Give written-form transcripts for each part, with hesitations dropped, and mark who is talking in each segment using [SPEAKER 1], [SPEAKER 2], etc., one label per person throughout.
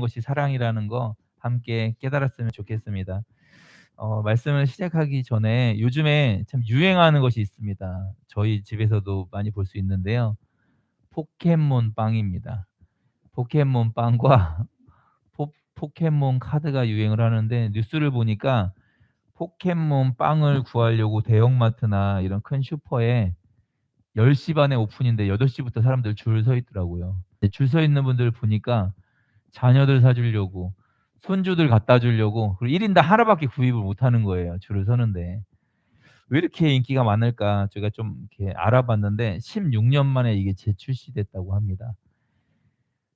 [SPEAKER 1] 것이 사랑이라는 거 함께 깨달았으면 좋겠습니다. 말씀을 시작하기 전에 요즘에 참 유행하는 것이 있습니다. 저희 집에서도 많이 볼 수 있는데요. 포켓몬 빵입니다. 포켓몬 빵과 포켓몬 카드가 유행을 하는데, 뉴스를 보니까 포켓몬 빵을 구하려고 대형마트나 이런 큰 슈퍼에 10시 반에 오픈인데 8시 부터 사람들 줄 서 있더라고요. 줄 서 있는 분들 보니까 자녀들 사 주려고, 손주들 갖다 주려고, 그리고 1 인당 하나밖에 구입을 못 하는 거예요, 줄을 서는데. 왜 이렇게 인기가 많을까 제가 좀 이렇게 알아봤는데 16년 만에 이게 재출시됐다고 합니다.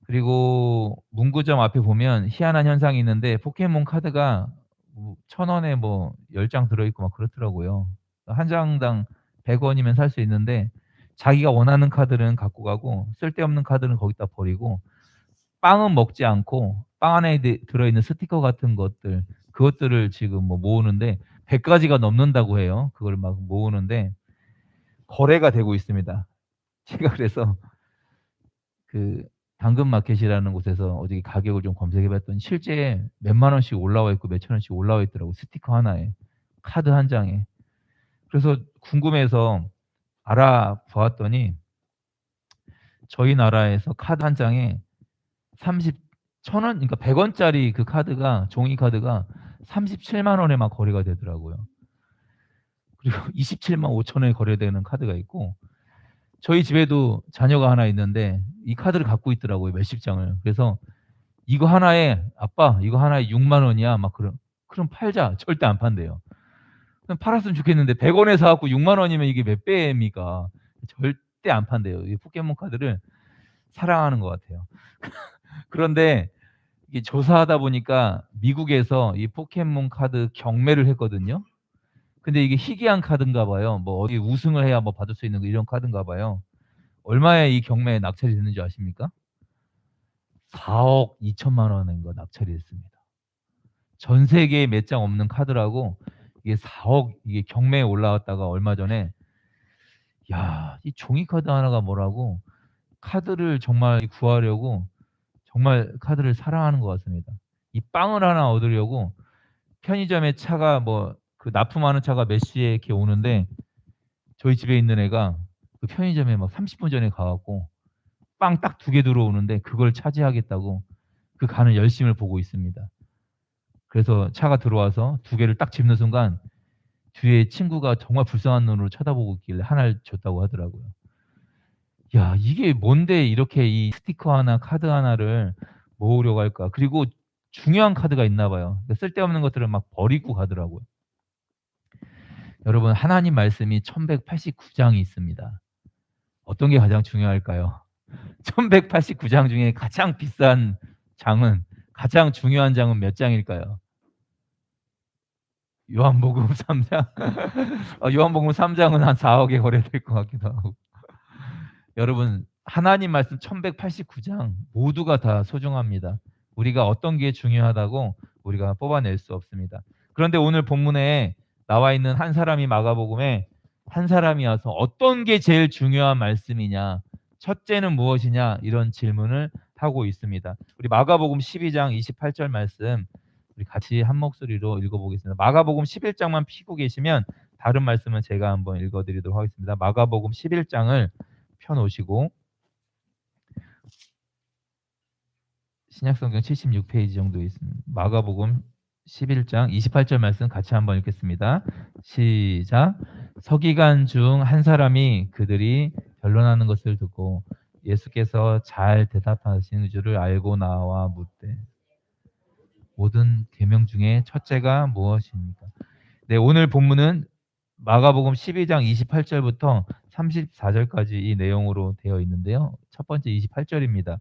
[SPEAKER 1] 그리고 문구점 앞에 보면 희한한 현상이 있는데, 포켓몬 카드가 뭐 1,000원에 뭐 10장 들어 있고 막 그렇더라고요. 한 장당 100 원이면 살 수 있는데, 자기가 원하는 카드는 갖고 가고 쓸데없는 카드는 거기다 버리고, 빵은 먹지 않고 빵 안에 들어있는 스티커 같은 것들, 그것들을 지금 뭐 모으는데 100 가지가 넘는다고 해요. 그걸 막 모으는데 거래가 되고 있습니다. 제가 그래서 그 당근마켓이라는 곳에서 어저께 가격을 좀 검색해 봤더니 실제 몇만 원씩 올라와 있고 몇천 원씩 올라와 있더라고요, 스티커 하나에, 카드 한 장에. 그래서 궁금해서 알아보았더니 저희 나라에서 카드 한 장에 30 1,000원, 그러니까 100 원짜리 그 카드가, 종이 카드가 37만 원에 막 거래가 되더라고요. 그리고 27만 5천 원에 거래되는 카드가 있고, 저희 집에도 자녀가 하나 있는데 이 카드를 갖고 있더라고요, 몇십 장을. 그래서 "이거 하나에 아빠 이거 하나에 6만 원이야." 막 "그럼 팔자." 절대 안 판대요. 그럼 팔았으면 좋겠는데 100 원에 사 갖고 6만 원이면 이게 몇 배입니까? 절대 안 판대요. 이 포켓몬 카드를 사랑하는 것 같아요. 그런데 이게 조사하다 보니까 미국에서 이 포켓몬 카드 경매를 했거든요. 근데 이게 희귀한 카드인가 봐요. 뭐 어디 우승을 해야 뭐 받을 수 있는 이런 카드인가 봐요. 얼마에 이 경매에 낙찰이 됐는지 아십니까? 4억 2천만 원인가 낙찰이 됐습니다. 전 세계에 몇 장 없는 카드라고 이게 4억, 이게 경매에 올라왔다가 얼마 전에, 야, 이 종이 카드 하나가 뭐라고, 카드를 정말 구하려고 정말 카드를 사랑하는 것 같습니다. 이 빵을 하나 얻으려고 편의점에 차가 뭐 그 납품하는 차가 몇 시에 이렇게 오는데, 저희 집에 있는 애가 그 편의점에 막 30분 전에 가 갖고 빵 딱 2개 들어오는데 그걸 차지하겠다고 그 가는 열심을 보고 있습니다. 그래서 차가 들어와서 2개를 딱 집는 순간 뒤에 친구가 정말 불쌍한 눈으로 쳐다보고 있길래 하나를 줬다고 하더라고요. 야, 이게 뭔데 이렇게 이 스티커 하나, 카드 하나를 모으려고 할까? 그리고 중요한 카드가 있나 봐요. 그러니까 쓸데없는 것들을 막 버리고 가더라고요. 여러분, 하나님 말씀이 1189 장이 있습니다. 어떤 게 가장 중요할까요? 1189장 중에 가장 비싼 장은, 가장 중요한 장은 몇 장일까요? 요한복음 3 장. 요한복음 3 장은 한 4억에 거래될 것 같기도 하고. 여러분, 하나님 말씀 1189장 모두가 다 소중합니다. 우리가 어떤 게 중요하다고 우리가 뽑아낼 수 없습니다. 그런데 오늘 본문에 나와 있는 한 사람이, 마가복음에 한 사람이 와서 어떤 게 제일 중요한 말씀이냐, 첫째는 무엇이냐, 이런 질문을 하고 있습니다. 우리 마가복음 12장 28절 말씀 우리 같이 한 목소리로 읽어보겠습니다. 마가복음 11장만 피고 계시면 다른 말씀은 제가 한번 읽어드리도록 하겠습니다. 마가복음 11장을 펴놓으시고 신약성경 76페이지 정도 있습니다. 마가복음 11장 28절 말씀 같이 한번 읽겠습니다. 시작. 서기관 중 한 사람이 그들이 변론하는 것을 듣고 예수께서 잘 대답하시는 줄을 알고 나와 묻되, 모든 계명 중에 첫째가 무엇입니까? 네, 오늘 본문은 마가복음 12장 28절부터 34절까지 이 내용으로 되어 있는데요. 첫 번째 28절입니다.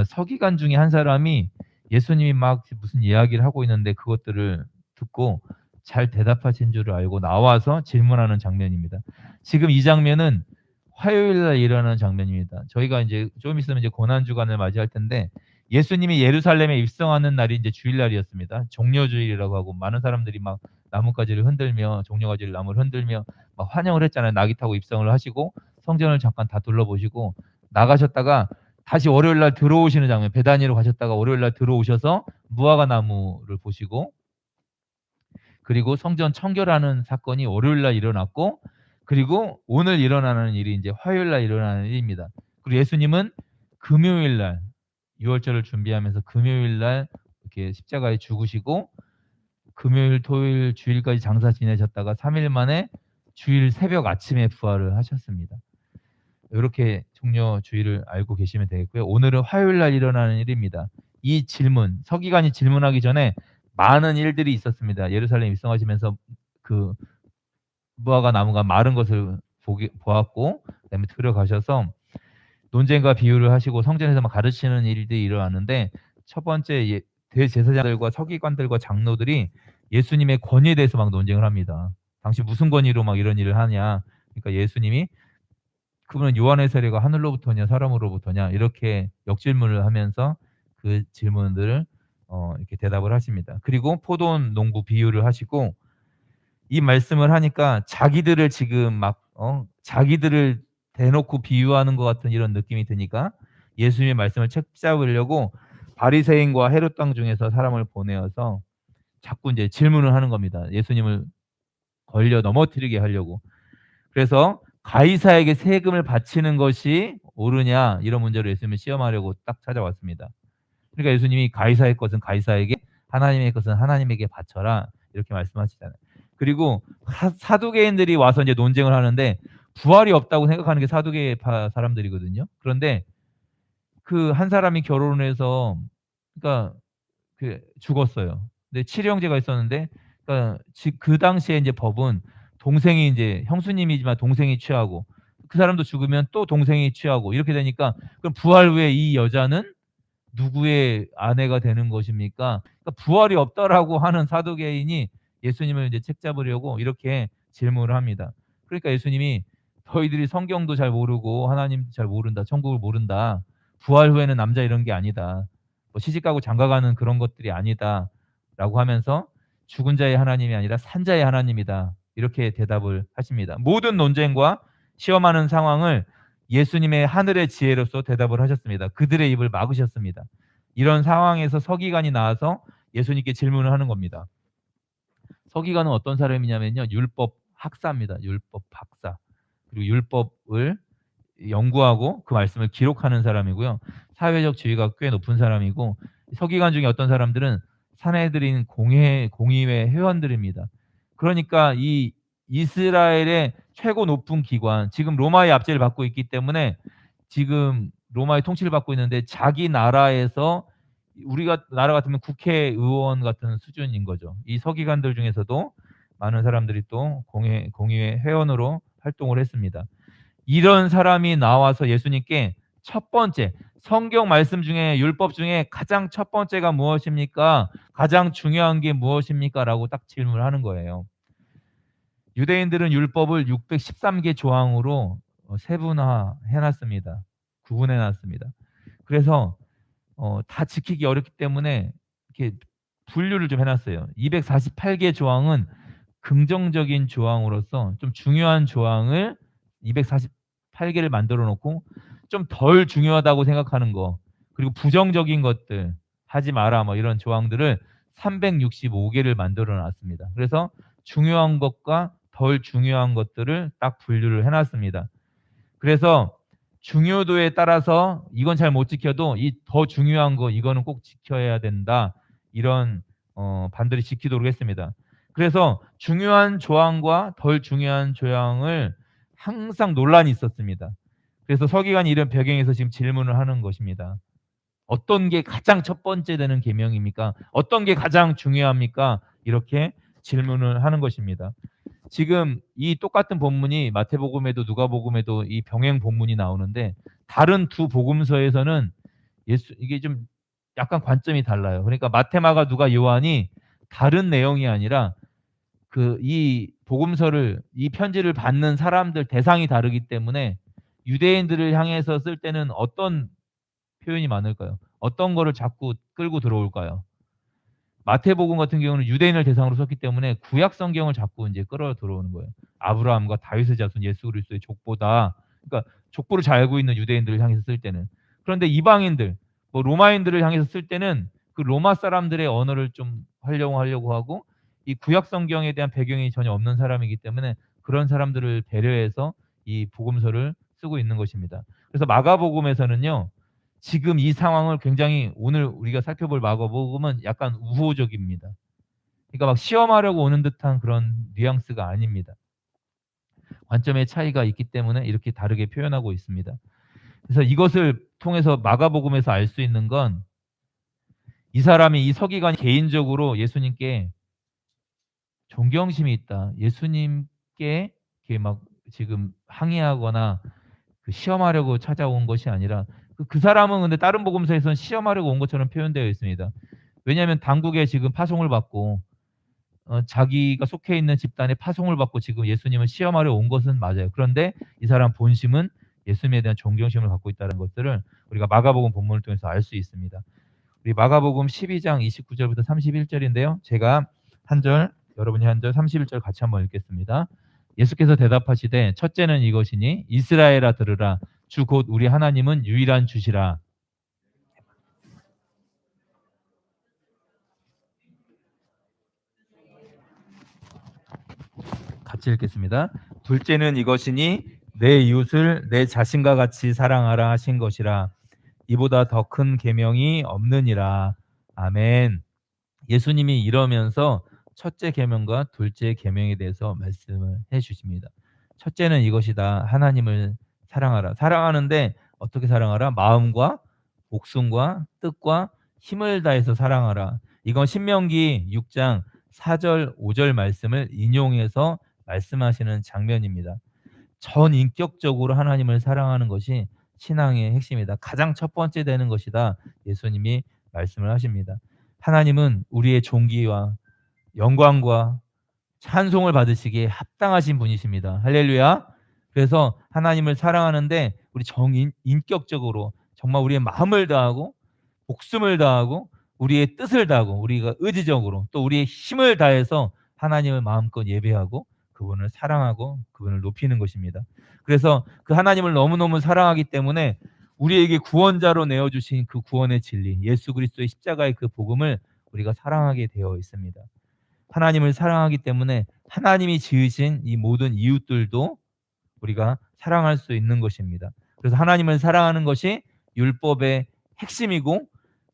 [SPEAKER 1] 서기관 중에 한 사람이 예수님이 막 무슨 이야기를 하고 있는데 그것들을 듣고 잘 대답하신 줄을 알고 나와서 질문하는 장면입니다. 지금 이 장면은 화요일 날 일어나는 장면입니다. 저희가 이제 좀 있으면 이제 고난 주간을 맞이할 텐데, 예수님이 예루살렘에 입성하는 날이 이제 주일날이었습니다. 종려주일이라고 하고 많은 사람들이 막 나뭇가지를 흔들며, 종려가지를 나무를 흔들며 막 환영을 했잖아요. 나귀 타고 입성을 하시고 성전을 잠깐 다 둘러보시고 나가셨다가 다시 월요일 날 들어오시는 장면, 베다니로 가셨다가 월요일 날 들어오셔서 무화과 나무를 보시고, 그리고 성전 청결하는 사건이 월요일 날 일어났고, 그리고 오늘 일어나는 일이 이제 화요일 날 일어나는 일입니다. 그리고 예수님은 금요일 날 유월절을 준비하면서 금요일 날 이렇게 십자가에 죽으시고, 금요일, 토요일, 주일까지 장사 지내셨다가 3일 만에 주일 새벽 아침에 부활을 하셨습니다. 이렇게 종려 주일을 알고 계시면 되겠고요. 오늘은 화요일 날 일어나는 일입니다. 이 질문, 서기관이 질문하기 전에 많은 일들이 있었습니다. 예루살렘 입성하시면서 그 무화과 나무가 마른 것을 보았고, 그다음에 들어가셔서 논쟁과 비유를 하시고 성전에서 막 가르치는 일들이 일어났는데, 첫 번째 대제사장들과 서기관들과 장로들이 예수님의 권위에 대해서 막 논쟁을 합니다. 당신 무슨 권위로 막 이런 일을 하냐. 그러니까 예수님이 그분은 요한의 세례가 하늘로부터냐 사람으로부터냐 이렇게 역질문을 하면서 그 질문들을 이렇게 대답을 하십니다. 그리고 포도원 농부 비유를 하시고, 이 말씀을 하니까 자기들을 지금 막 자기들을 대놓고 비유하는 것 같은 이런 느낌이 드니까 예수님의 말씀을 책잡으려고 바리새인과 헤롯 왕 중에서 사람을 보내어서 자꾸 이제 질문을 하는 겁니다. 예수님을 걸려 넘어뜨리게 하려고. 그래서 가이사에게 세금을 바치는 것이 옳으냐 이런 문제로 예수님을 시험하려고 딱 찾아왔습니다. 그러니까 예수님이 가이사의 것은 가이사에게, 하나님의 것은 하나님에게 바쳐라 이렇게 말씀하시잖아요. 그리고 사두개인들이 와서 이제 논쟁을 하는데, 부활이 없다고 생각하는 게 사두개파 사람들이거든요. 그런데 그 한 사람이 결혼해서, 그러니까 그 죽었어요. 근데 칠형제가 있었는데, 그러니까 그 당시에 이제 법은 동생이 이제 형수님이지만 동생이 취하고, 그 사람도 죽으면 또 동생이 취하고 이렇게 되니까, 그럼 부활 후에 이 여자는 누구의 아내가 되는 것입니까? 그러니까 부활이 없다라고 하는 사두개인이 예수님을 이제 책잡으려고 이렇게 질문을 합니다. 그러니까 예수님이 너희들이 성경도 잘 모르고 하나님도 잘 모른다, 천국을 모른다, 부활 후에는 남자 이런 게 아니다, 뭐 시집가고 장가가는 그런 것들이 아니다라고 하면서 죽은 자의 하나님이 아니라 산 자의 하나님이다 이렇게 대답을 하십니다. 모든 논쟁과 시험하는 상황을 예수님의 하늘의 지혜로서 대답을 하셨습니다. 그들의 입을 막으셨습니다. 이런 상황에서 서기관이 나와서 예수님께 질문을 하는 겁니다. 서기관은 어떤 사람이냐면요, 율법 학사입니다. 율법 박사. 그리고 율법을 연구하고 그 말씀을 기록하는 사람이고요. 사회적 지위가 꽤 높은 사람이고, 서기관 중에 어떤 사람들은 산헤드린 공의회 회원들입니다. 그러니까 이 이스라엘의 최고 높은 기관, 지금 로마의 압제를 받고 있기 때문에 지금 로마의 통치를 받고 있는데, 자기 나라에서 우리가 나라 같으면 국회의원 같은 수준인 거죠. 이 서기관들 중에서도 많은 사람들이 또 공의회 회원으로 활동을 했습니다. 이런 사람이 나와서 예수님께 첫 번째, 성경 말씀 중에 율법 중에 가장 첫 번째가 무엇입니까? 가장 중요한 게 무엇입니까? 라고 딱 질문을 하는 거예요. 유대인들은 율법을 613개 조항으로 세분화해놨습니다. 구분해놨습니다. 그래서 다 지키기 어렵기 때문에 이렇게 분류를 좀 해놨어요. 248개 조항은 긍정적인 조항으로서 좀 중요한 조항을 248개를 만들어 놓고, 좀 덜 중요하다고 생각하는 거, 그리고 부정적인 것들 하지 마라 뭐 이런 조항들을 365개를 만들어 놨습니다. 그래서 중요한 것과 덜 중요한 것들을 딱 분류를 해놨습니다. 그래서 중요도에 따라서 이건 잘 못 지켜도 이 더 중요한 거 이거는 꼭 지켜야 된다, 이런 반드시 지키도록 했습니다. 그래서 중요한 조항과 덜 중요한 조항을 항상 논란이 있었습니다. 그래서 서기관이 이런 배경에서 지금 질문을 하는 것입니다. 어떤 게 가장 첫 번째 되는 계명입니까? 어떤 게 가장 중요합니까? 이렇게 질문을 하는 것입니다. 지금 이 똑같은 본문이 마태복음에도 누가복음에도 이 병행 본문이 나오는데, 다른 두 복음서에서는 이게 좀 약간 관점이 달라요. 그러니까 마태, 마가, 누가, 요한이 다른 내용이 아니라 이 복음서를, 이 편지를 받는 사람들 대상이 다르기 때문에 유대인들을 향해서 쓸 때는 어떤 표현이 많을까요? 어떤 거를 자꾸 끌고 들어올까요? 마태복음 같은 경우는 유대인을 대상으로 썼기 때문에 구약 성경을 자꾸 이제 끌어 들어오는 거예요. 아브라함과 다윗의 자손 예수 그리스도의 족보다. 그러니까 족보를 잘 알고 있는 유대인들을 향해서 쓸 때는. 그런데 이방인들, 뭐 로마인들을 향해서 쓸 때는 그 로마 사람들의 언어를 좀 활용하려고 하고, 이 구약 성경에 대한 배경이 전혀 없는 사람이기 때문에 그런 사람들을 배려해서 이 복음서를 쓰고 있는 것입니다. 그래서 마가복음에서는요, 지금 이 상황을 굉장히, 오늘 우리가 살펴볼 마가복음은 약간 우호적입니다. 그러니까 막 시험하려고 오는 듯한 그런 뉘앙스가 아닙니다. 관점의 차이가 있기 때문에 이렇게 다르게 표현하고 있습니다. 그래서 이것을 통해서 마가복음에서 알 수 있는 건, 이 사람이, 이 서기관이 개인적으로 예수님께 존경심이 있다. 예수님께 이렇게 막 지금 항의하거나 그 시험하려고 찾아온 것이 아니라, 그 사람은 근데 다른 복음서에서는 시험하려고 온 것처럼 표현되어 있습니다. 왜냐하면 당국에 지금 파송을 받고, 자기가 속해 있는 집단에 파송을 받고 지금 예수님을 시험하려 온 것은 맞아요. 그런데 이 사람 본심은 예수님에 대한 존경심을 갖고 있다는 것들을 우리가 마가복음 본문을 통해서 알 수 있습니다. 우리 마가복음 12장 29절부터 31절인데요. 제가 한 절, 여러분이 한 절, 31절 같이 한번 읽겠습니다. 예수께서 대답하시되 첫째는 이것이니 이스라엘아 들으라. 주 곧 우리 하나님은 유일한 주시라. 같이 읽겠습니다. 둘째는 이것이니 내 이웃을 내 자신과 같이 사랑하라 하신 것이라. 이보다 더 큰 계명이 없느니라. 아멘. 예수님이 이러면서 첫째 계명과 둘째 계명에 대해서 말씀을 해 주십니다. 첫째는 이것이다. 하나님을 사랑하라. 사랑하는데 어떻게 사랑하라? 마음과 목숨과 뜻과 힘을 다해서 사랑하라. 이건 신명기 6장 4절 5절 말씀을 인용해서 말씀하시는 장면입니다. 전인격적으로 하나님을 사랑하는 것이 신앙의 핵심이다. 가장 첫 번째 되는 것이다. 예수님이 말씀을 하십니다. 하나님은 우리의 존귀와 영광과 찬송을 받으시기에 합당하신 분이십니다. 할렐루야. 그래서 하나님을 사랑하는데 우리 인격적으로 정말 우리의 마음을 다하고 목숨을 다하고 우리의 뜻을 다하고 우리가 의지적으로 또 우리의 힘을 다해서 하나님을 마음껏 예배하고 그분을 사랑하고 그분을 높이는 것입니다. 그래서 그 하나님을 너무너무 사랑하기 때문에 우리에게 구원자로 내어주신 그 구원의 진리, 예수 그리스도의 십자가의 그 복음을 우리가 사랑하게 되어 있습니다. 하나님을 사랑하기 때문에 하나님이 지으신 이 모든 이웃들도 우리가 사랑할 수 있는 것입니다. 그래서 하나님을 사랑하는 것이 율법의 핵심이고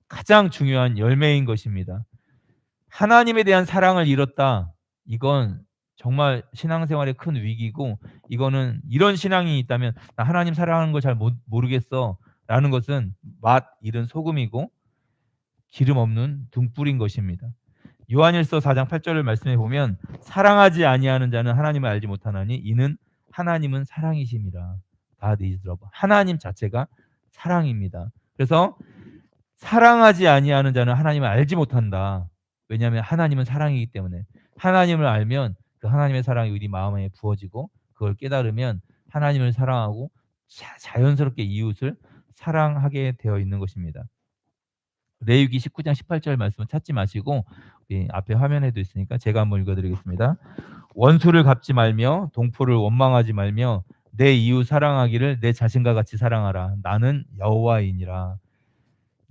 [SPEAKER 1] 가장 중요한 열매인 것입니다. 하나님에 대한 사랑을 잃었다. 이건 정말 신앙생활의 큰 위기고, 이거는 이런 신앙이 있다면 나 하나님 사랑하는 걸 잘 모르겠어 라는 것은 맛 잃은 소금이고 기름 없는 등불인 것입니다. 요한일서 4장 8절을 말씀해 보면 사랑하지 아니하는 자는 하나님을 알지 못하나니 이는 하나님은 사랑이심이라. 다 들어봐. 하나님 자체가 사랑입니다. 그래서 사랑하지 아니하는 자는 하나님을 알지 못한다. 왜냐하면 하나님은 사랑이기 때문에. 하나님을 알면 그 하나님의 사랑이 우리 마음에 부어지고 그걸 깨달으면 하나님을 사랑하고 자연스럽게 이웃을 사랑하게 되어 있는 것입니다. 레위기 19장 18절 말씀을 찾지 마시고 앞에 화면에도 있으니까 제가 한번 읽어드리겠습니다. 원수를 갚지 말며 동포를 원망하지 말며 내 이웃 사랑하기를 내 자신과 같이 사랑하라. 나는 여호와이니라.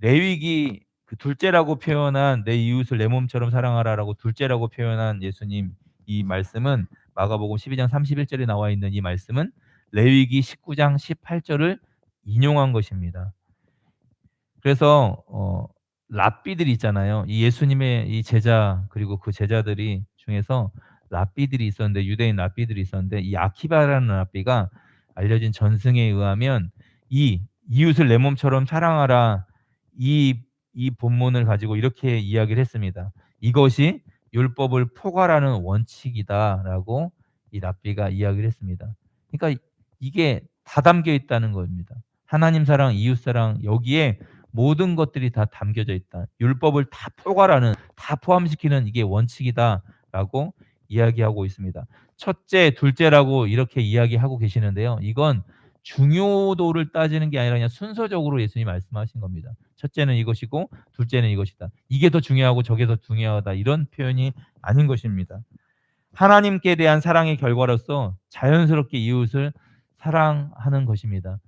[SPEAKER 1] 레위기 그 둘째라고 표현한 내 이웃을 내 몸처럼 사랑하라라고 둘째라고 표현한 예수님 이 말씀은 마가복음 12장 31절에 나와 있는 이 말씀은 레위기 19장 18절을 인용한 것입니다. 그래서 랍비들이 있잖아요. 이 예수님의 이 제자 그리고 그 제자들이 중에서 랍비들이 있었는데 유대인 랍비들이 있었는데 이 아키바라는 랍비가 알려진 전승에 의하면 이 이웃을 내 몸처럼 사랑하라 이 본문을 가지고 이렇게 이야기를 했습니다. 이것이 율법을 포괄하는 원칙이다라고 이 랍비가 이야기를 했습니다. 그러니까 이게 다 담겨 있다는 겁니다. 하나님 사랑, 이웃 사랑 여기에 모든 것들이 다 담겨져 있다. 율법을 다 포괄하는, 다 포함시키는 이게 원칙이다라고 이야기하고 있습니다. 첫째, 둘째라고 이렇게 이야기하고 계시는데요. 이건 중요도를 따지는 게 아니라 그냥 순서적으로 예수님이 말씀하신 겁니다. 첫째는 이것이고 둘째는 이것이다. 이게 더 중요하고 저게 더 중요하다. 이런 표현이 아닌 것입니다. 하나님께 대한 사랑의 결과로서 자연스럽게 이웃을 사랑하는 것입니다.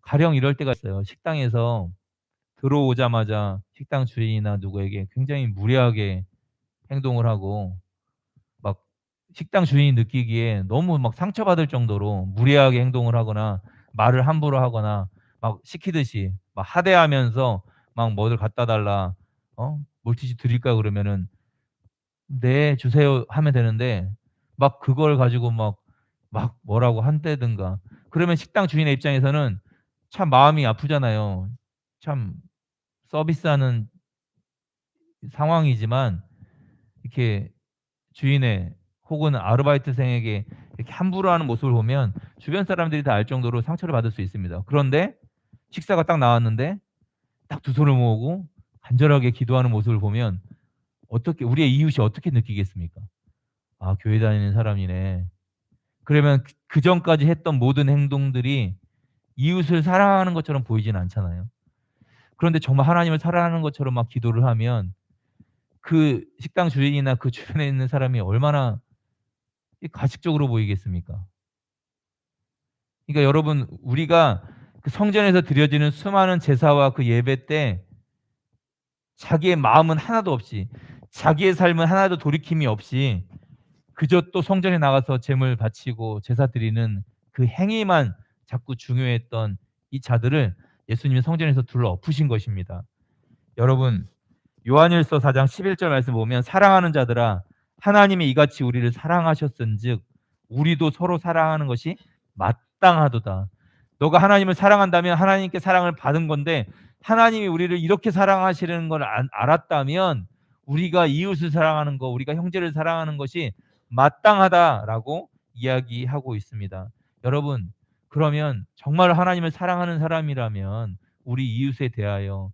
[SPEAKER 1] 가령 이럴 때가 있어요. 식당에서 들어오자마자 식당 주인이나 누구에게 굉장히 무례하게 행동을 하고 막 식당 주인이 느끼기에 너무 막 상처받을 정도로 무례하게 행동을 하거나 말을 함부로 하거나 막 시키듯이 막 하대하면서 막 "뭐를 갖다 달라." "물티슈 드릴까?" 그러면은 "네. 주세요." 하면 되는데 막 그걸 가지고 막 뭐라고 한다든가 그러면 식당 주인의 입장에서는 참 마음이 아프잖아요. 참 서비스하는 상황이지만 이렇게 주인의 혹은 아르바이트생에게 이렇게 함부로 하는 모습을 보면 주변 사람들이 다 알 정도로 상처를 받을 수 있습니다. 그런데 식사가 딱 나왔는데 딱 두 손을 모으고 간절하게 기도하는 모습을 보면 어떻게 우리의 이웃이 어떻게 느끼겠습니까? '아 교회 다니는 사람이네.' 그러면 그전까지 했던 모든 행동들이 이웃을 사랑하는 것처럼 보이진 않잖아요. 그런데 정말 하나님을 사랑하는 것처럼 막 기도를 하면 그 식당 주인이나 그 주변에 있는 사람이 얼마나 이 가식적으로 보이겠습니까? 그러니까 여러분 우리가 그 성전에서 드려지는 수많은 제사와 그 예배 때 자기의 마음은 하나도 없이 자기의 삶은 하나도 돌이킴이 없이 그저 또 성전에 나가서 제물 바치고 제사 드리는 그 행위만 자꾸 중요했던 이 자들을 예수님이 성전에서 둘러 엎으신 것입니다. 여러분 요한일서 4장 11절 말씀 보면 사랑하는 자들아 하나님이 이같이 우리를 사랑하셨은즉 우리도 서로 사랑하는 것이 마땅하도다. 너가 하나님을 사랑한다면 하나님께 사랑을 받은 건데 하나님이 우리를 이렇게 사랑하시는 걸 알았다면 우리가 이웃을 사랑하는 거, 우리가 형제를 사랑하는 것이 마땅하다라고 이야기하고 있습니다. 여러분, 그러면 정말 하나님을 사랑하는 사람이라면 우리 이웃에 대하여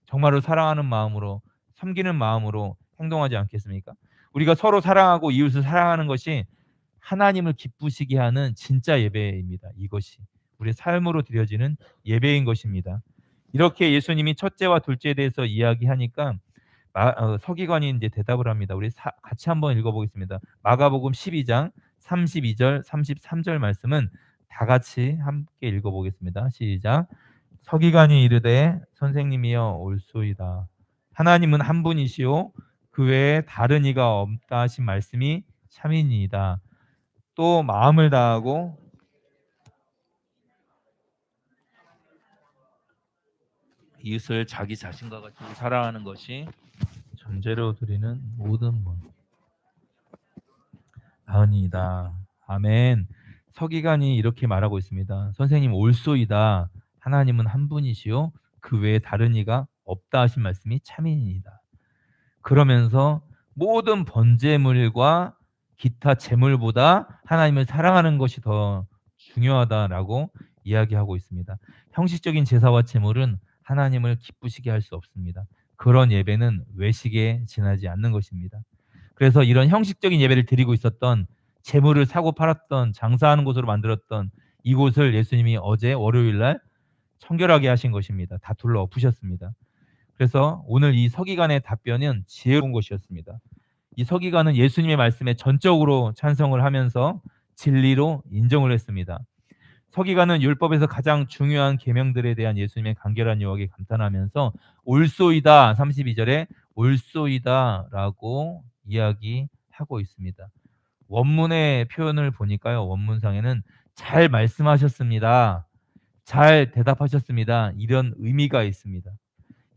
[SPEAKER 1] 정말로 사랑하는 마음으로 섬기는 마음으로 행동하지 않겠습니까? 우리가 서로 사랑하고 이웃을 사랑하는 것이 하나님을 기쁘시게 하는 진짜 예배입니다. 이것이 우리의 삶으로 드려지는 예배인 것입니다. 이렇게 예수님이 첫째와 둘째에 대해서 이야기하니까 서기관이 이제 대답을 합니다. 우리 같이 한번 읽어보겠습니다. 마가복음 12장 32절, 33절 말씀은 다 같이 함께 읽어보겠습니다. 시작. 서기관이 이르되 선생님이여 옳소이다. 하나님은 한 분이시요 그 외에 다른 이가 없다 하신 말씀이 참이니이다. 또 마음을 다하고 이웃을 자기 자신과 같이 사랑하는 것이 전제로 드리는 모든 것 나으니이다. 아멘. 서기관이 이렇게 말하고 있습니다. 선생님 옳소이다. 하나님은 한 분이시요 그 외에 다른 이가 없다 하신 말씀이 참이니이다. 그러면서 모든 번제물과 기타 제물보다 하나님을 사랑하는 것이 더 중요하다라고 이야기하고 있습니다. 형식적인 제사와 제물은 하나님을 기쁘시게 할 수 없습니다. 그런 예배는 외식에 지나지 않는 것입니다. 그래서 이런 형식적인 예배를 드리고 있었던 제물을 사고 팔았던 장사하는 곳으로 만들었던 이곳을 예수님이 어제 월요일 날 청결하게 하신 것입니다. 다 둘러 엎으셨습니다. 그래서 오늘 이 서기관의 답변은 지혜로운 것이었습니다. 이 서기관은 예수님의 말씀에 전적으로 찬성을 하면서 진리로 인정을 했습니다. 서기관은 율법에서 가장 중요한 계명들에 대한 예수님의 간결한 유혹에 감탄하면서 옳소이다 32절에 옳소이다라고 이야기하고 있습니다. 원문의 표현을 보니까요. 원문상에는 잘 말씀하셨습니다. 잘 대답하셨습니다. 이런 의미가 있습니다.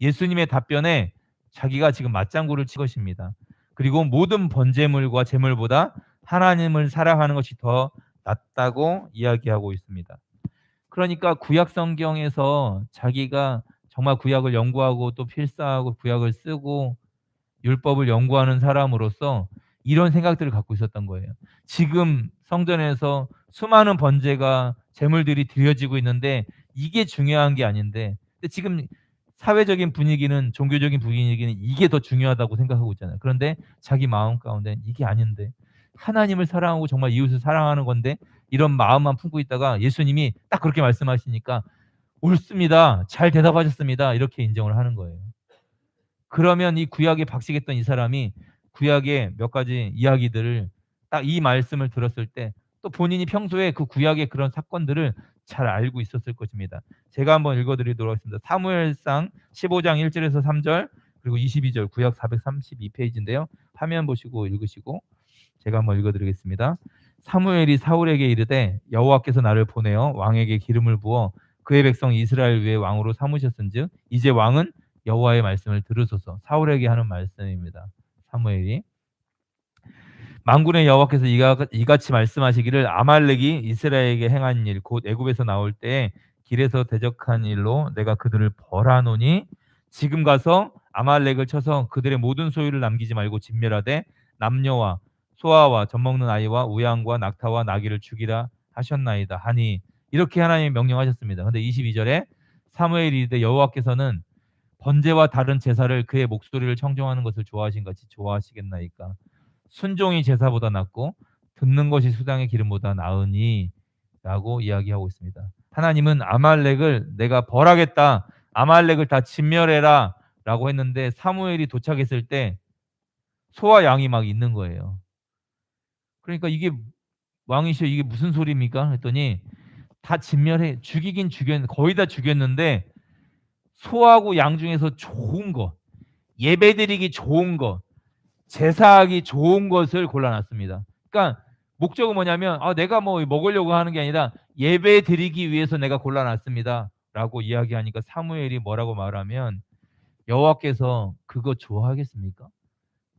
[SPEAKER 1] 예수님의 답변에 자기가 지금 맞장구를 친 것입니다. 그리고 모든 번제물과 제물보다 하나님을 사랑하는 것이 더 낫다고 이야기하고 있습니다. 그러니까 구약 성경에서 자기가 정말 구약을 연구하고 또 필사하고 구약을 쓰고 율법을 연구하는 사람으로서 이런 생각들을 갖고 있었던 거예요. 지금 성전에서 수많은 번제가 제물들이 드려지고 있는데 이게 중요한 게 아닌데 근데 지금 사회적인 분위기는 종교적인 분위기는 이게 더 중요하다고 생각하고 있잖아요. 그런데 자기 마음 가운데 이게 아닌데 하나님을 사랑하고 정말 이웃을 사랑하는 건데 이런 마음만 품고 있다가 예수님이 딱 그렇게 말씀하시니까 옳습니다. 잘 대답하셨습니다. 이렇게 인정을 하는 거예요. 그러면 이 구약에 박식했던 이 사람이 구약의 몇 가지 이야기들을 딱 이 말씀을 들었을 때 또 본인이 평소에 그 구약의 그런 사건들을 잘 알고 있었을 것입니다. 제가 한번 읽어드리도록 하겠습니다. 사무엘상 15장 1절에서 3절 그리고 22절 구약 432페이지인데요. 화면 보시고 읽으시고 제가 한번 읽어드리겠습니다. 사무엘이 사울에게 이르되 여호와께서 나를 보내어 왕에게 기름을 부어 그의 백성 이스라엘 위에 왕으로 삼으셨은즉 이제 왕은 여호와의 말씀을 들으소서. 사울에게 하는 말씀입니다. 사무엘이 만군의 여호와께서 이같이 말씀하시기를 아말렉이 이스라엘에게 행한 일 곧 애굽에서 나올 때에 길에서 대적한 일로 내가 그들을 벌하노니 지금 가서 아말렉을 쳐서 그들의 모든 소유를 남기지 말고 진멸하되 남녀와 소아와 젖먹는 아이와 우양과 낙타와 나귀를 죽이라 하셨나이다 하니 이렇게 하나님이 명령하셨습니다. 근데 22절에 사무엘이 이르되 여호와께서는 번제와 다른 제사를 그의 목소리를 청종하는 것을 좋아하신 같이 좋아하시겠나이까. 순종이 제사보다 낫고 듣는 것이 수당의 기름보다 나으니 라고 이야기하고 있습니다. 하나님은 아말렉을 내가 벌하겠다. 아말렉을 다 진멸해라 라고 했는데 사무엘이 도착했을 때 소와 양이 막 있는 거예요. 그러니까 이게 왕이시여 이게 무슨 소리입니까? 했더니 다 진멸해 죽이긴 죽였는데 거의 다 죽였는데 소하고 양 중에서 좋은 거 예배드리기 좋은 거 제사하기 좋은 것을 골라놨습니다. 그러니까 목적은 뭐냐면 내가 뭐 먹으려고 하는 게 아니라 예배 드리기 위해서 내가 골라놨습니다 라고 이야기하니까 사무엘이 뭐라고 말하면 여호와께서 그거 좋아하겠습니까?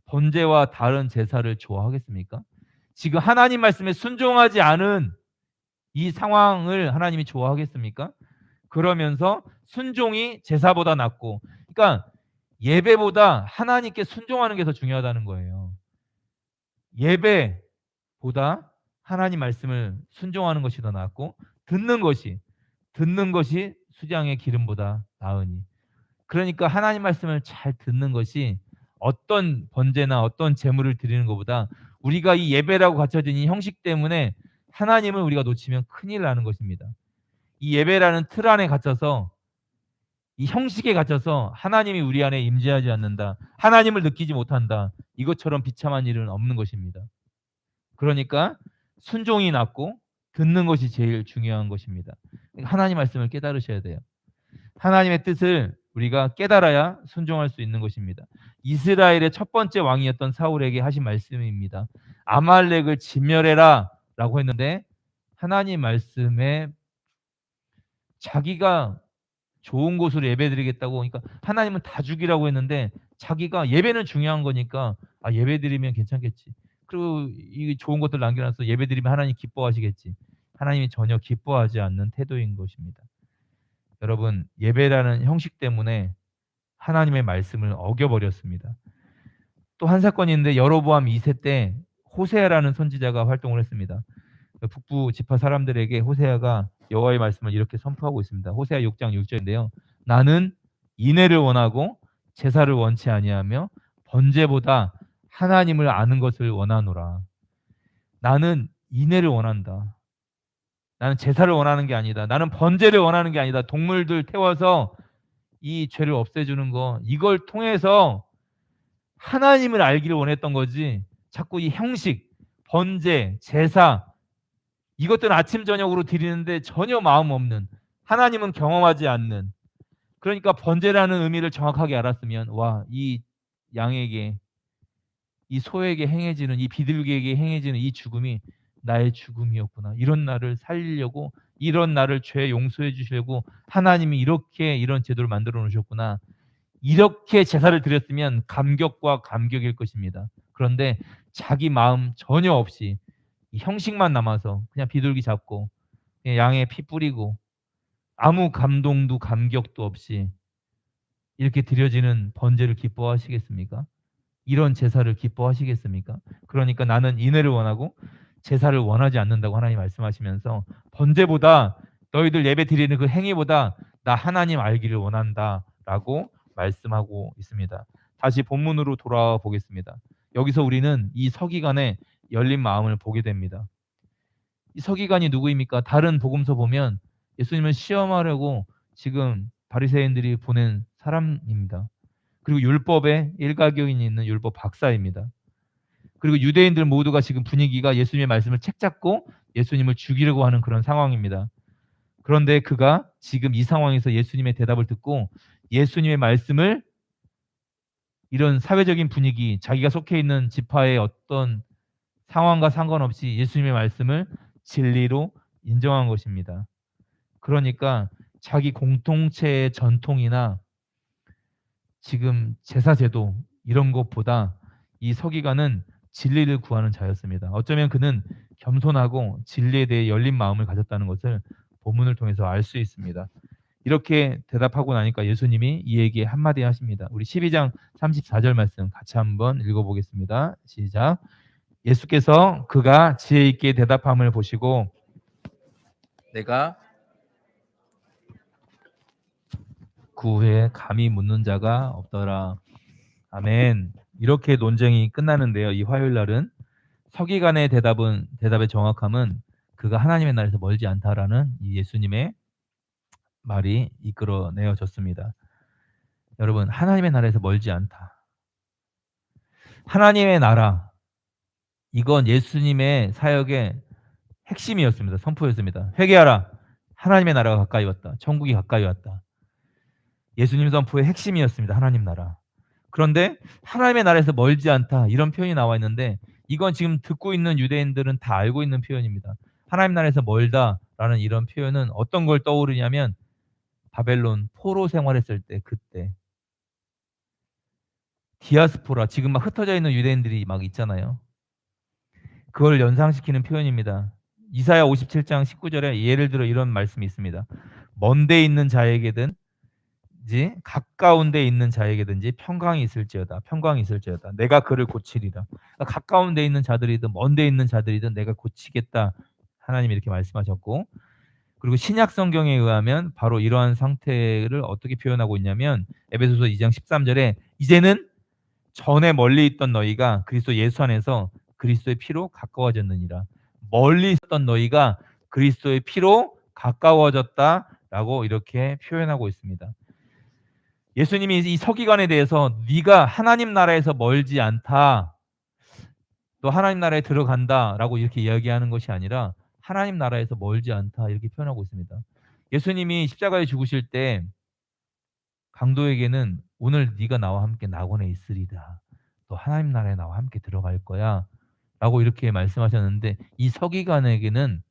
[SPEAKER 1] 번제와 다른 제사를 좋아하겠습니까? 지금 하나님 말씀에 순종하지 않은 이 상황을 하나님이 좋아하겠습니까? 그러면서 순종이 제사보다 낫고 그러니까 예배보다 하나님께 순종하는 게 더 중요하다는 거예요. 예배보다 하나님 말씀을 순종하는 것이 더 낫고 듣는 것이 수장의 기름보다 나으니. 그러니까 하나님 말씀을 잘 듣는 것이 어떤 번제나 어떤 제물을 드리는 것보다 우리가 이 예배라고 갖춰진 이 형식 때문에 하나님을 우리가 놓치면 큰일 나는 것입니다. 이 예배라는 틀 안에 갇혀서 이 형식에 갇혀서 하나님이 우리 안에 임재하지 않는다. 하나님을 느끼지 못한다. 이것처럼 비참한 일은 없는 것입니다. 그러니까 순종이 낫고 듣는 것이 제일 중요한 것입니다. 하나님 말씀을 깨달으셔야 돼요. 하나님의 뜻을 우리가 깨달아야 순종할 수 있는 것입니다. 이스라엘의 첫 번째 왕이었던 사울에게 하신 말씀입니다. 아말렉을 진멸해라 라고 했는데 하나님 말씀에 자기가 좋은 곳으로 예배드리겠다고 그러니까 하나님은 다 죽이라고 했는데 자기가 예배는 중요한 거니까 예배드리면 괜찮겠지. 그리고 이 좋은 것들 남겨놔서 예배드리면 하나님 기뻐하시겠지. 하나님이 전혀 기뻐하지 않는 태도인 것입니다. 여러분 예배라는 형식 때문에 하나님의 말씀을 어겨버렸습니다. 또 한 사건이 있는데 여로보암 2세 때 호세아라는 선지자가 활동을 했습니다. 북부 지파 사람들에게 호세아가 여호와의 말씀을 이렇게 선포하고 있습니다. 호세아 6장 6절인데요. 나는 인애를 원하고 제사를 원치 아니하며 번제보다 하나님을 아는 것을 원하노라. 나는 인애를 원한다. 나는 제사를 원하는 게 아니다. 나는 번제를 원하는 게 아니다. 동물들 태워서 이 죄를 없애주는 거 이걸 통해서 하나님을 알기를 원했던 거지 자꾸 이 형식, 번제, 제사 이것들은 아침 저녁으로 드리는데 전혀 마음 없는 하나님은 경험하지 않는 그러니까 번제라는 의미를 정확하게 알았으면 이 양에게 이 소에게 행해지는 이 비둘기에게 행해지는 이 죽음이 나의 죽음이었구나. 이런 나를 살리려고 이런 나를 죄 용서해 주시려고 하나님이 이렇게 이런 제도를 만들어 놓으셨구나. 이렇게 제사를 드렸으면 감격과 감격일 것입니다. 그런데 자기 마음 전혀 없이 이 형식만 남아서 그냥 비둘기 잡고 그냥 양에 피 뿌리고 아무 감동도 감격도 없이 이렇게 드려지는 번제를 기뻐하시겠습니까? 이런 제사를 기뻐하시겠습니까? 그러니까 나는 인애를 원하고 제사를 원하지 않는다고 하나님 말씀하시면서 번제보다 너희들 예배 드리는 그 행위보다 나 하나님 알기를 원한다라고 말씀하고 있습니다. 다시 본문으로 돌아와 보겠습니다. 여기서 우리는 이 서기관의 열린 마음을 보게 됩니다. 이 서기관이 누구입니까? 다른 복음서 보면 예수님을 시험하려고 지금 바리새인들이 보낸 사람입니다. 그리고 율법에 일가견이 있는 율법 박사입니다. 그리고 유대인들 모두가 지금 분위기가 예수님의 말씀을 책잡고 예수님을 죽이려고 하는 그런 상황입니다. 그런데 그가 지금 이 상황에서 예수님의 대답을 듣고 예수님의 말씀을 이런 사회적인 분위기, 자기가 속해 있는 지파의 어떤 상황과 상관없이 예수님의 말씀을 진리로 인정한 것입니다. 그러니까 자기 공동체의 전통이나 지금 제사제도 이런 것보다 이 서기관은 진리를 구하는 자였습니다. 어쩌면 그는 겸손하고 진리에 대해 열린 마음을 가졌다는 것을 본문을 통해서 알 수 있습니다. 이렇게 대답하고 나니까 예수님이 이에게 한마디 하십니다. 우리 12장 34절 말씀 같이 한번 읽어보겠습니다. 시작. 예수께서 그가 지혜 있게 대답함을 보시고 내가 그 후에 감히 묻는 자가 없더라. 아멘. 이렇게 논쟁이 끝나는데요. 이 화요일 날은 서기관의 대답의 정확함은 그가 하나님의 나라에서 멀지 않다라는 이 예수님의 말이 이끌어내어졌습니다. 여러분, 하나님의 나라에서 멀지 않다. 하나님의 나라, 이건 예수님의 사역의 핵심이었습니다. 선포였습니다. 회개하라. 하나님의 나라가 가까이 왔다. 천국이 가까이 왔다. 예수님 선포의 핵심이었습니다. 하나님 나라. 그런데 하나님의 나라에서 멀지 않다. 이런 표현이 나와 있는데 이건 지금 듣고 있는 유대인들은 다 알고 있는 표현입니다. 하나님 나라에서 멀다라는 이런 표현은 어떤 걸 떠오르냐면 바벨론 포로 생활했을 때 그때 디아스포라, 지금 막 흩어져 있는 유대인들이 막 있잖아요. 그걸 연상시키는 표현입니다. 이사야 57장 19절에 예를 들어 이런 말씀이 있습니다. 먼데 있는 자에게든 가까운 데 있는 자에게든지 평강이 있을지어다. 평강이 있을지어다. 내가 그를 고치리라. 그러니까 가까운 데 있는 자들이든 먼 데 있는 자들이든 내가 고치겠다. 하나님이 이렇게 말씀하셨고, 그리고 신약 성경에 의하면 바로 이러한 상태를 어떻게 표현하고 있냐면 에베소서 2장 13절에 이제는 전에 멀리 있던 너희가 그리스도 예수 안에서 그리스도의 피로 가까워졌느니라. 멀리 있었던 너희가 그리스도의 피로 가까워졌다라고 이렇게 표현하고 있습니다. 예수님이 이 서기관에 대해서 네가 하나님 나라에서 멀지 않다, 너 하나님 나라에 들어간다라고 이렇게 이야기하는 것이 아니라 하나님 나라에서 멀지 않다 이렇게 표현하고 있습니다. 예수님이 십자가에 죽으실 때 강도에게는 오늘 네가 나와 함께 낙원에 있으리다. 너 하나님 나라에 나와 함께 들어갈 거야 라고 이렇게 말씀하셨는데 이 서기관에게는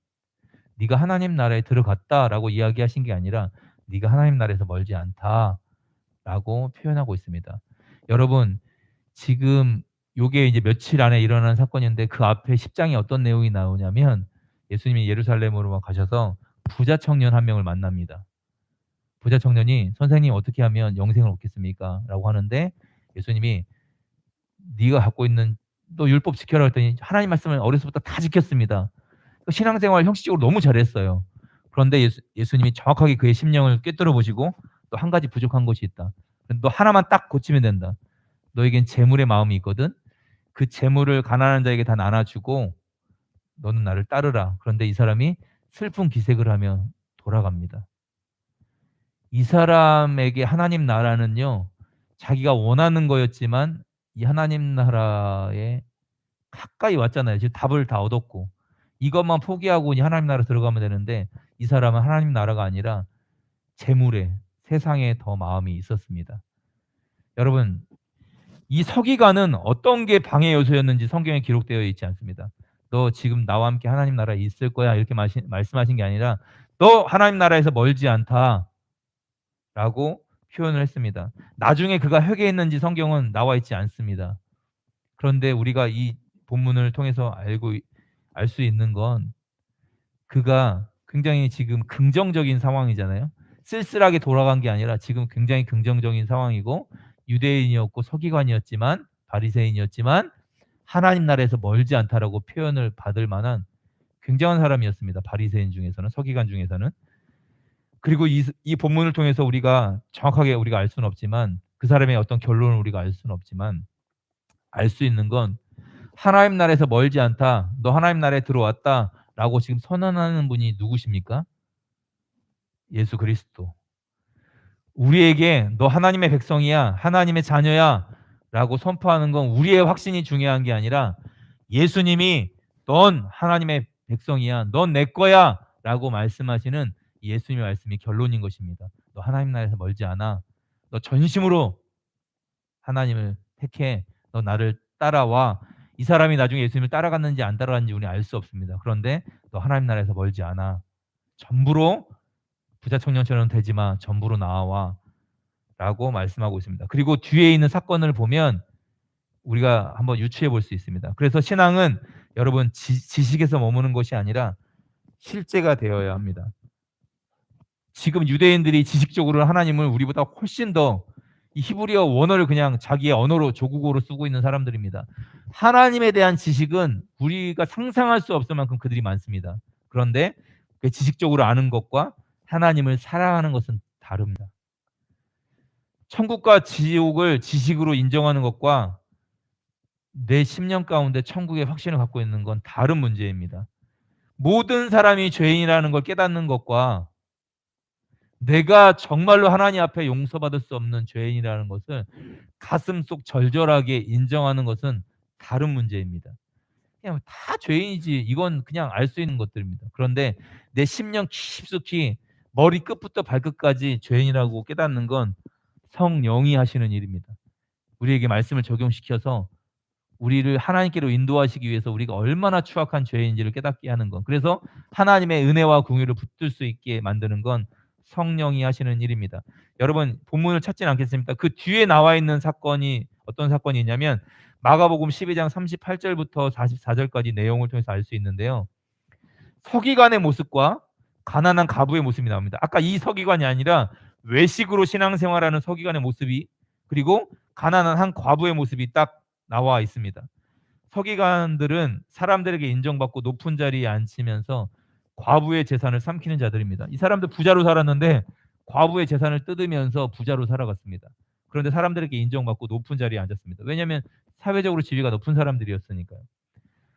[SPEAKER 1] 네가 하나님 나라에 들어갔다라고 이야기하신 게 아니라 네가 하나님 나라에서 멀지 않다 라고 표현하고 있습니다. 여러분, 지금 요게 이제 며칠 안에 일어난 사건인데 그 앞에 10장에 어떤 내용이 나오냐면 예수님이 예루살렘으로 가셔서 부자 청년 한 명을 만납니다. 부자 청년이 선생님 어떻게 하면 영생을 얻겠습니까? 라고 하는데 예수님이 네가 갖고 있는 너 율법 지켜라 했더니 하나님 말씀을 어려서부터 다 지켰습니다. 신앙생활 형식적으로 너무 잘했어요. 그런데 예수님이 정확하게 그의 심령을 꿰뚫어 보시고 또 한 가지 부족한 것이 있다. 너 하나만 딱 고치면 된다. 너에겐 재물의 마음이 있거든. 그 재물을 가난한 자에게 다 나눠주고 너는 나를 따르라. 그런데 이 사람이 슬픈 기색을 하며 돌아갑니다. 이 사람에게 하나님 나라는요, 자기가 원하는 거였지만 이 하나님 나라에 가까이 왔잖아요. 지금 답을 다 얻었고 이것만 포기하고 이 하나님 나라 들어가면 되는데 이 사람은 하나님 나라가 아니라 재물에, 세상에 더 마음이 있었습니다. 여러분, 이 서기관은 어떤 게 방해 요소였는지 성경에 기록되어 있지 않습니다. 너 지금 나와 함께 하나님 나라에 있을 거야 이렇게 말씀하신 게 아니라 너 하나님 나라에서 멀지 않다 라고 표현을 했습니다. 나중에 그가 회개했는지 성경은 나와 있지 않습니다. 그런데 우리가 이 본문을 통해서 알 수 있는 건 그가 굉장히 지금 긍정적인 상황이잖아요. 쓸쓸하게 돌아간 게 아니라 지금 굉장히 긍정적인 상황이고 유대인이었고 서기관이었지만 바리새인이었지만 하나님 나라에서 멀지 않다라고 표현을 받을 만한 굉장한 사람이었습니다. 바리새인 중에서는, 서기관 중에서는. 그리고 이 본문을 통해서 우리가 정확하게 우리가 알 수는 없지만 그 사람의 어떤 결론을 우리가 알 수는 없지만 알 수 있는 건 하나님 나라에서 멀지 않다, 너 하나님 나라에 들어왔다 라고 지금 선언하는 분이 누구십니까? 예수 그리스도. 우리에게 너 하나님의 백성이야, 하나님의 자녀야 라고 선포하는 건 우리의 확신이 중요한 게 아니라 예수님이 넌 하나님의 백성이야, 넌 내 거야 라고 말씀하시는 예수님의 말씀이 결론인 것입니다. 너 하나님 나라에서 멀지 않아. 너 전심으로 하나님을 택해. 너 나를 따라와. 이 사람이 나중에 예수님을 따라갔는지 안 따라갔는지 우리는 알 수 없습니다. 그런데 너 하나님 나라에서 멀지 않아. 전부로 부자 청년처럼 되지 마. 전부로 나와. 라고 말씀하고 있습니다. 그리고 뒤에 있는 사건을 보면 우리가 한번 유추해 볼 수 있습니다. 그래서 신앙은 여러분 지식에서 머무는 것이 아니라 실제가 되어야 합니다. 지금 유대인들이 지식적으로 하나님을 우리보다 훨씬 더 이 히브리어 원어를 그냥 자기의 언어로 조국어로 쓰고 있는 사람들입니다. 하나님에 대한 지식은 우리가 상상할 수 없을 만큼 그들이 많습니다. 그런데 그 지식적으로 아는 것과 하나님을 사랑하는 것은 다릅니다. 천국과 지옥을 지식으로 인정하는 것과 내 심령 가운데 천국의 확신을 갖고 있는 건 다른 문제입니다. 모든 사람이 죄인이라는 걸 깨닫는 것과 내가 정말로 하나님 앞에 용서받을 수 없는 죄인이라는 것을 가슴속 절절하게 인정하는 것은 다른 문제입니다. 그냥 다 죄인이지 이건 그냥 알 수 있는 것들입니다. 그런데 내 심령 깊숙이 머리 끝부터 발끝까지 죄인이라고 깨닫는 건 성령이 하시는 일입니다. 우리에게 말씀을 적용시켜서 우리를 하나님께로 인도하시기 위해서 우리가 얼마나 추악한 죄인지를 깨닫게 하는 것. 그래서 하나님의 은혜와 긍휼을 붙들 수 있게 만드는 건 성령이 하시는 일입니다. 여러분 본문을 찾지는 않겠습니까? 그 뒤에 나와 있는 사건이 어떤 사건이 있냐면 마가복음 12장 38절부터 44절까지 내용을 통해서 알 수 있는데요. 서기관의 모습과 가난한 가부의 모습이 나옵니다. 아까 이 서기관이 아니라 외식으로 신앙생활하는 서기관의 모습이 그리고 가난한 한 과부의 모습이 딱 나와 있습니다. 서기관들은 사람들에게 인정받고 높은 자리에 앉히면서 과부의 재산을 삼키는 자들입니다. 이 사람들 부자로 살았는데 과부의 재산을 뜯으면서 부자로 살아갔습니다. 그런데 사람들에게 인정받고 높은 자리에 앉았습니다. 왜냐하면 사회적으로 지위가 높은 사람들이었으니까요.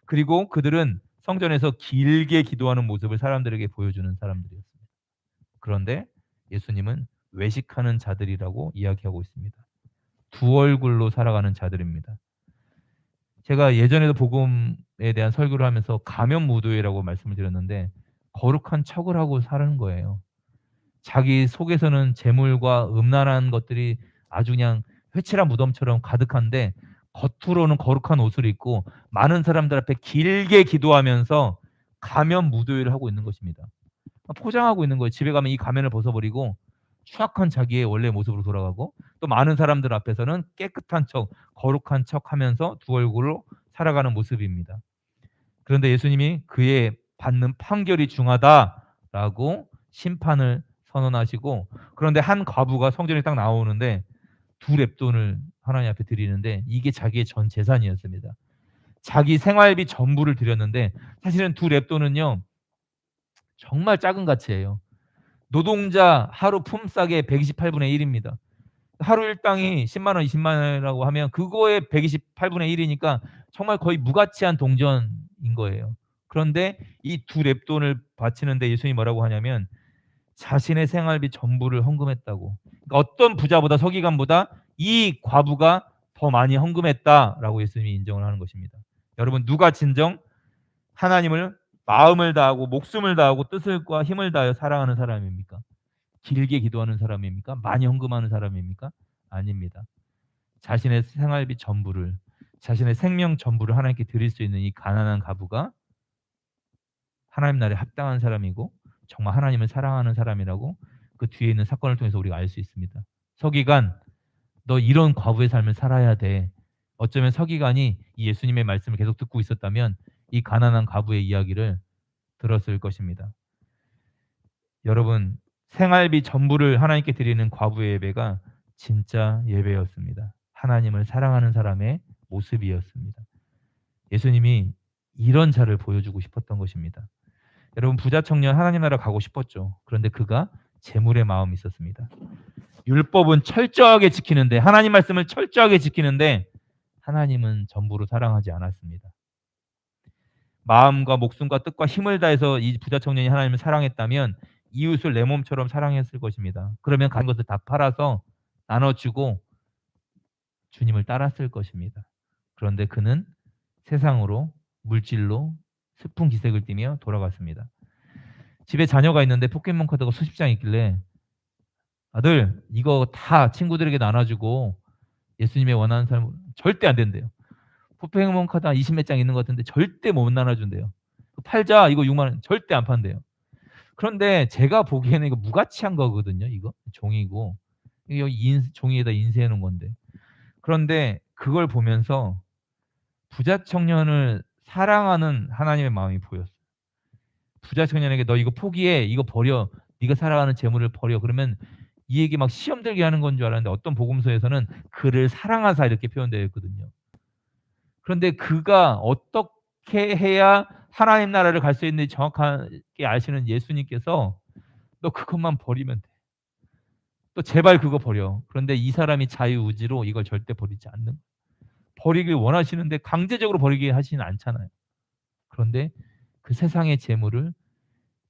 [SPEAKER 1] 그리고 그들은 성전에서 길게 기도하는 모습을 사람들에게 보여주는 사람들이었습니다. 그런데 예수님은 외식하는 자들이라고 이야기하고 있습니다. 두 얼굴로 살아가는 자들입니다. 제가 예전에도 복음에 대한 설교를 하면서 가면무도회라고 말씀을 드렸는데 거룩한 척을 하고 사는 거예요. 자기 속에서는 재물과 음란한 것들이 아주 그냥 회칠한 무덤처럼 가득한데 겉으로는 거룩한 옷을 입고 많은 사람들 앞에 길게 기도하면서 가면 무도회를 하고 있는 것입니다. 포장하고 있는 거예요. 집에 가면 이 가면을 벗어버리고 추악한 자기의 원래 모습으로 돌아가고 또 많은 사람들 앞에서는 깨끗한 척, 거룩한 척 하면서 두 얼굴로 살아가는 모습입니다. 그런데 예수님이 그의 받는 판결이 중하다라고 심판을 선언하시고 그런데 한 과부가 성전에 딱 나오는데 두 렙돈을 하나님 앞에 드리는데 이게 자기의 전 재산이었습니다. 자기 생활비 전부를 드렸는데 사실은 두 렙돈은요 정말 작은 가치예요. 노동자 하루 품삯의 128분의 1입니다. 하루 일당이 10만 원, 20만 원이라고 하면 그거의 128분의 1이니까 정말 거의 무가치한 동전인 거예요. 그런데 이 두 렙돈을 바치는데 예수님이 뭐라고 하냐면 자신의 생활비 전부를 헌금했다고. 그러니까 어떤 부자보다 서기관보다 이 과부가 더 많이 헌금했다라고 예수님이 인정을 하는 것입니다. 여러분 누가 진정 하나님을 마음을 다하고 목숨을 다하고 뜻을과 힘을 다하여 사랑하는 사람입니까? 길게 기도하는 사람입니까? 많이 헌금하는 사람입니까? 아닙니다. 자신의 생활비 전부를 자신의 생명 전부를 하나님께 드릴 수 있는 이 가난한 가부가 하나님 나라에 합당한 사람이고 정말 하나님을 사랑하는 사람이라고 그 뒤에 있는 사건을 통해서 우리가 알 수 있습니다. 서기관, 너 이런 과부의 삶을 살아야 돼. 어쩌면 서기관이 이 예수님의 말씀을 계속 듣고 있었다면 이 가난한 가부의 이야기를 들었을 것입니다. 여러분, 생활비 전부를 하나님께 드리는 과부의 예배가 진짜 예배였습니다. 하나님을 사랑하는 사람의 모습이었습니다. 예수님이 이런 자를 보여주고 싶었던 것입니다. 여러분 부자 청년 하나님 나라 가고 싶었죠. 그런데 그가 재물의 마음이 있었습니다. 율법은 철저하게 지키는데 하나님 말씀을 철저하게 지키는데 하나님은 전부로 사랑하지 않았습니다. 마음과 목숨과 뜻과 힘을 다해서 이 부자 청년이 하나님을 사랑했다면 이웃을 내 몸처럼 사랑했을 것입니다. 그러면 가진 것을 다 팔아서 나눠주고 주님을 따랐을 것입니다. 그런데 그는 세상으로 물질로 슬픈 기색을 띠며 돌아갔습니다. 집에 자녀가 있는데 포켓몬 카드가 수십 장 있길래 "아들 이거 다 친구들에게 나눠 주고 예수님의 원하는 삶을" 절대 안 된대요. 포켓몬 카드 한 20 몇 장 있는 것 같은데 절대 못 나눠 준대요. "팔자. 이거 6만 원." 절대 안 판대요. 그런데 제가 보기에는 이거 무가치한 거거든요 이거. 종이고. 이거 종이에다 인쇄해 놓은 건데. 그런데 그걸 보면서 부자 청년을 사랑하는 하나님의 마음이 보였어요. 부자 청년에게 "너 이거 포기해. 이거 버려. 네가 살아가는 재물을 버려." 그러면 이 얘기 막 시험 들게 하는 건 줄 알았는데 어떤 복음서에서는 "그를 사랑하사." 이렇게 표현되어 있거든요. 그런데 그가 어떻게 해야 하나님 나라를 갈 수 있는지 정확하게 아시는 예수님께서 "너 그것만 버리면 돼. 또 제발 그거 버려." 그런데 이 사람이 자유의지로 이걸 절대 버리지 않는, 버리길 원하시는데 강제적으로 버리게 하시진 않잖아요. 그런데 그 세상의 재물을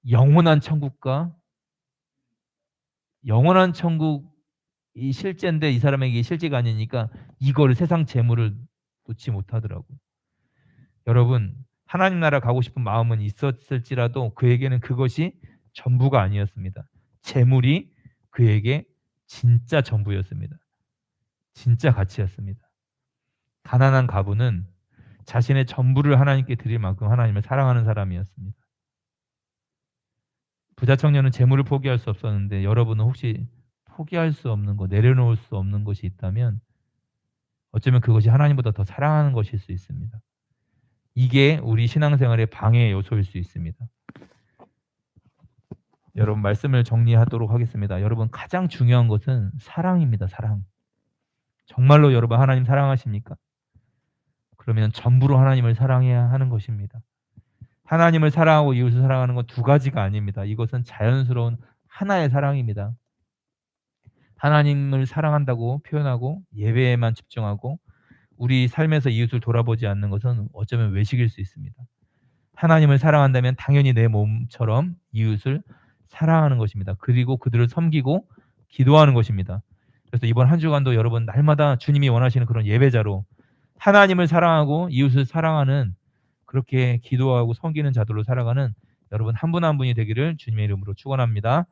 [SPEAKER 1] 영원한 천국과 영원한 천국이 실제인데 이 사람에게 실제가 아니니까 이거를 세상 재물을 놓지 못하더라고요. 여러분 하나님 나라 가고 싶은 마음은 있었을지라도 그에게는 그것이 전부가 아니었습니다. 재물이 그에게 진짜 전부였습니다. 진짜 가치였습니다. 가난한 가부는 자신의 전부를 하나님께 드릴 만큼 하나님을 사랑하는 사람이었습니다. 부자 청년은 재물을 포기할 수 없었는데 여러분은 혹시 포기할 수 없는 것, 내려놓을 수 없는 것이 있다면 어쩌면 그것이 하나님보다 더 사랑하는 것일 수 있습니다. 이게 우리 신앙생활의 방해 요소일 수 있습니다. 여러분 말씀을 정리하도록 하겠습니다. 여러분 가장 중요한 것은 사랑입니다. 사랑. 정말로 여러분 하나님 사랑하십니까? 그러면 전부로 하나님을 사랑해야 하는 것입니다. 하나님을 사랑하고 이웃을 사랑하는 건 두 가지가 아닙니다. 이것은 자연스러운 하나의 사랑입니다. 하나님을 사랑한다고 표현하고 예배에만 집중하고 우리 삶에서 이웃을 돌아보지 않는 것은 어쩌면 외식일 수 있습니다. 하나님을 사랑한다면 당연히 내 몸처럼 이웃을 사랑하는 것입니다. 그리고 그들을 섬기고 기도하는 것입니다. 그래서 이번 한 주간도 여러분 날마다 주님이 원하시는 그런 예배자로 하나님을 사랑하고 이웃을 사랑하는, 그렇게 기도하고 섬기는 자들로 살아가는 여러분 한 분 한 분이 되기를 주님의 이름으로 축원합니다.